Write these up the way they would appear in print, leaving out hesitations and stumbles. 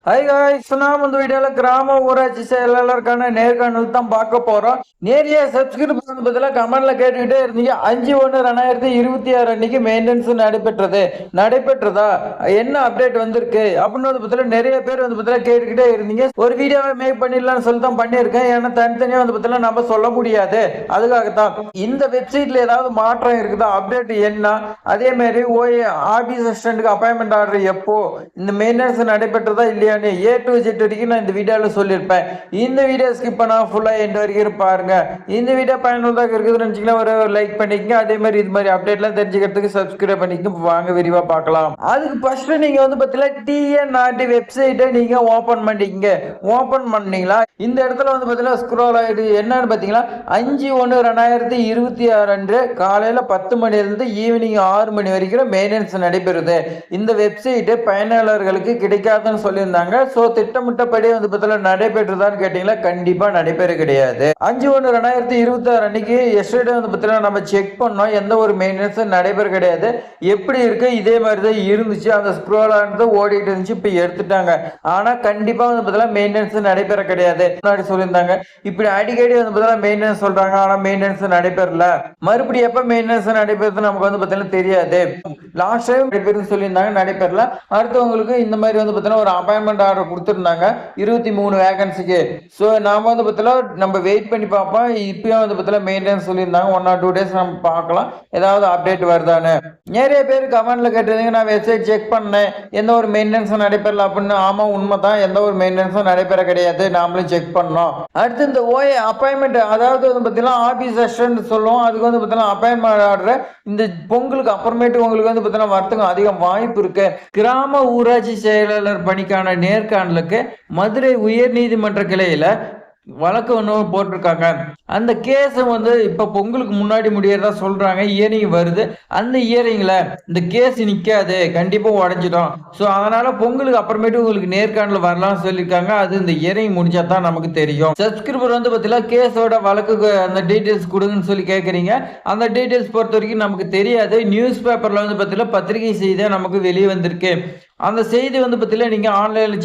Hi guys, நாம் இந்த வீடியோவில் கிராம ஊராட்சி செயலாளருக்கான நேர்காணல் தான் பார்க்க போகிறோம். நேரிய சப்ஸ்கிரைப் பண்ண பதிலாக கமெண்ட்ல கேட்டுக்கிட்டே இருந்தீங்க. 5/1/2026 அன்னைக்கு மெயின்டெனன்ஸ் நடைபெற்றதா என்ன அப்டேட் வந்திருக்கு அப்படின்னு பத்தியில் நிறைய பேர் பத்தியில் கேட்டுக்கிட்டே இருந்தீங்க. ஒரு வீடியோவை மேக் பண்ணிடலாம்னு சொல்லி தான் பண்ணியிருக்கேன். ஏன்னா தனித்தனியாக பத்தியில் நம்ம சொல்ல முடியாது. அதுக்காகத்தான் இந்த வெப்சைட்ல ஏதாவது மாற்றம் இருக்குதா, அப்டேட் என்ன, அதே மாதிரி ஆபீஸ் அசிஸ்டன்ட்டுக்கு அப்பாயின்மெண்ட் ஆர்டர் எப்போ, இந்த மெயின்டெனன்ஸ் நடைபெற்றதா இல்லையா A to Z வரைக்கும் நான் இந்த வீடியோவில் சொல்லியிருப்பேன். இந்த வீடியோ ஸ்கிப் பண்ணா ஃபுல்லா எண்ட் வரைக்கும் பாருங்க. இந்த வீடியோ பயனுள்ளதாக இருக்குதுன்னு நினைச்சீங்கன்னா ஒரு லைக் பண்ணிக்கங்க. அதே மாதிரி இது மாதிரி அப்டேட்லாம் தெரிஞ்சுக்கிறதுக்கு சப்ஸ்கிரைப் பண்ணிக்கங்க. வாங்க விரிவா பார்க்கலாம். அதுக்கு ஃபர்ஸ்ட் நீங்க பார்த்தீங்கன்னா TNRD வெப்சைட்டை நீங்க ஓபன் பண்ணிக்கங்க. ஓபன் பண்ணீங்களா இந்த இடத்துல பார்த்தீங்கன்னா ஸ்க்ரோல் ஆயிடு. என்னன்னு பார்த்தீங்கன்னா 5/1/2026 அன்று காலையில 10 மணிலிருந்து ஈவினிங் 6 மணி வரைக்கும் மெயின்டெனன்ஸ் நடைபெறுது. இந்த வெப்சைட் பயனாளர்களுக்கு கிடைக்காதுன்னு சொல்லியிருந்தாங்க. சோ திட்டமிட்டபடி நடைபெற்றதான்னு கேட்டீங்களா, கண்டிப்பா நடைபெற கிடையாது. 5/1/2026 அன்னைக்கு எஸ்டர்டே நம்ம செக் பண்ணோம். எந்த ஒரு மெயின்டெனன்ஸ் நடைபெற கிடையாது. எப்படி இருக்கு இதே மாதிரி தான் இருந்துச்சு. அந்த ஸ்க்ரோல் ஆனது ஓடிட்டு இருந்துச்சு. இப்ப எடுத்துட்டாங்க. ஆனா கண்டிப்பா மெயின்டெனன்ஸ் நடைபெற கிடையாது முன்னாடி சொல்லியிருந்தாங்க. இப்படி அடிக்கடி மெயின்டெனன்ஸ் சொல்றாங்க. ஆனா மெயின்டெனன்ஸ் நடைபெறல. மறுபடியும் எப்ப மெயின்டெனன்ஸ் நடைபெறுது நமக்கு தெரியாது. லாஸ்ட் டைம் நடைபெறுன்னு சொல்லியிருந்தாங்க, நடைபெறல. அடுத்தவங்களுக்கு இந்த மாதிரி ஒரு அப்பாயின்மெண்ட் ஆர்டர் கொடுத்துருந்தாங்க 23 வேகன்சிக்கு. ஸோ நாம நம்ம வெயிட் பண்ணி பார்ப்போம். இப்பயும் மெயின்டெனன்ஸ் சொல்லியிருந்தாங்க. 1 or 2 days நம்ம பார்க்கலாம் ஏதாவது அப்டேட் வருதான்னு. நிறைய பேர் கமெண்ட்ல கேட்டிருந்தீங்க, நான் வெப்சைட் செக் பண்ணேன், எந்த ஒரு மெயின்டெனன்ஸும் நடைபெறல அப்படின்னு. ஆமா உண்மைதான், எந்த ஒரு மெயின்டெனன்ஸும் நடைபெற கிடையாது. நாமளும் செக் பண்ணோம். அடுத்து இந்த அப்பாயின்மெண்ட், அதாவது ஆபீஸ் அசிஸ்டன்ட் சொல்லுவோம். அதுக்கு அப்பாயின்மெண்ட் ஆர்டர் இந்த பொங்கலுக்கு அப்புறமேட்டு உங்களுக்கு வரத்துக்கு அதிகம் வாய்ப்பு இருக்கு. கிராம ஊராட்சி செயலாளர் பணிக்கான நேர்காணலுக்கு மதுரை உயர் நீதிமன்ற கிளையில வழக்கு ஒன்று போட்டிருக்காங்க. அந்த கேஸ் இப்ப பொங்கலுக்கு முன்னாடி முடியறதா சொல்றாங்க. இயரிங் வருது. அந்த இயரிங்ல இந்த கேஸ் நிக்காது, கண்டிப்பா உடஞ்சிடும். ஸோ அதனால பொங்கலுக்கு அப்புறமேட்டு உங்களுக்கு நேர்காணல் வரலாம்னு சொல்லியிருக்காங்க. அது இந்த இயரிங் முடிஞ்சா தான் நமக்கு தெரியும். சப்ஸ்கிரைபர் பார்த்தீங்கன்னா கேஸோட வழக்கு அந்த டீட்டெயில்ஸ் கொடுங்கன்னு சொல்லி கேட்குறீங்க. அந்த டீட்டெயில்ஸ் பொறுத்த வரைக்கும் நமக்கு தெரியாது. நியூஸ் பேப்பர்ல பார்த்தீங்கன்னா பத்திரிகை செய்தியா நமக்கு வெளியே வந்திருக்கு. அந்த செய்தி பார்த்தீங்கன்னா நீங்க ஆன்லைன்ல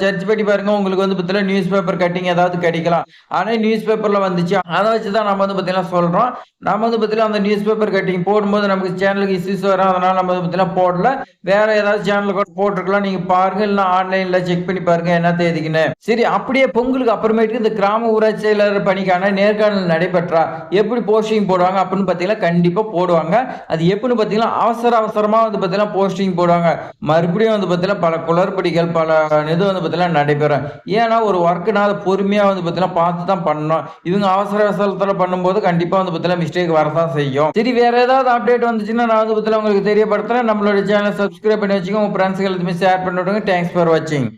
சர்ச் பண்ணி பாருங்க. உங்களுக்கு பார்த்தீங்கன்னா நியூஸ் பேப்பர் கட்டிங் ஏதாவது கிடைக்கலாம். ஆனா நியூஸ் பேப்பர்ல வந்துச்சு. அதை வச்சுதான் நம்ம பார்த்தீங்கன்னா சொல்றோம். நம்ம பார்த்தீங்கன்னா அந்த நியூஸ் பேப்பர் கட்டிங் போடும்போது நமக்கு சேனலுக்கு இஷ்யூஸ் வரும். அதனால நம்ம பார்த்தீங்கன்னா போடல. வேற ஏதாவது சேனல் கூட போட்டிருக்கலாம், நீங்க பாருங்க. இல்லைன்னா ஆன்லைன்ல செக் பண்ணி பாருங்க என்ன தேதிக்குன்னு. சரி, அப்படியே பொங்கலுக்கு அப்புறமேட்டு இந்த கிராம ஊராட்சி செயலாளர் பணிக்கான நேர்காணல் நடைபெற்றா எப்படி போஸ்டிங் போடுவாங்க அப்படின்னு பார்த்தீங்கன்னா கண்டிப்பா போடுவாங்க. அது எப்படின்னு பார்த்தீங்கன்னா அவசரமா பார்த்தீங்கன்னா போஸ்டிங் போடுவாங்க. மறுபடியும் பல குளறுபடிகள் பல இது நடைபெறும். ஏன்னா ஒரு ஒர்க்குனால பொறுமையா பார்த்து தான் பண்ணணும். இவங்க அவசரத்துல பண்ணும்போது கண்டிப்பா மிஸ்டேக் வரதான் செய்யும். சரி, வேற ஏதாவது அப்டேட் வந்துச்சுன்னா நான் உங்களுக்கு தெரியப்படுத்துறேன். நம்மளோட சேனல் சப்ஸ்கிரைப் பண்ணி வச்சுக்கோங்க. உங்க ஃப்ரெண்ட்ஸ்க்கு எல்லாத்தையுமே ஷேர் பண்ணி விடுங்க. தேங்க்ஸ் ஃபார் வாட்சிங்.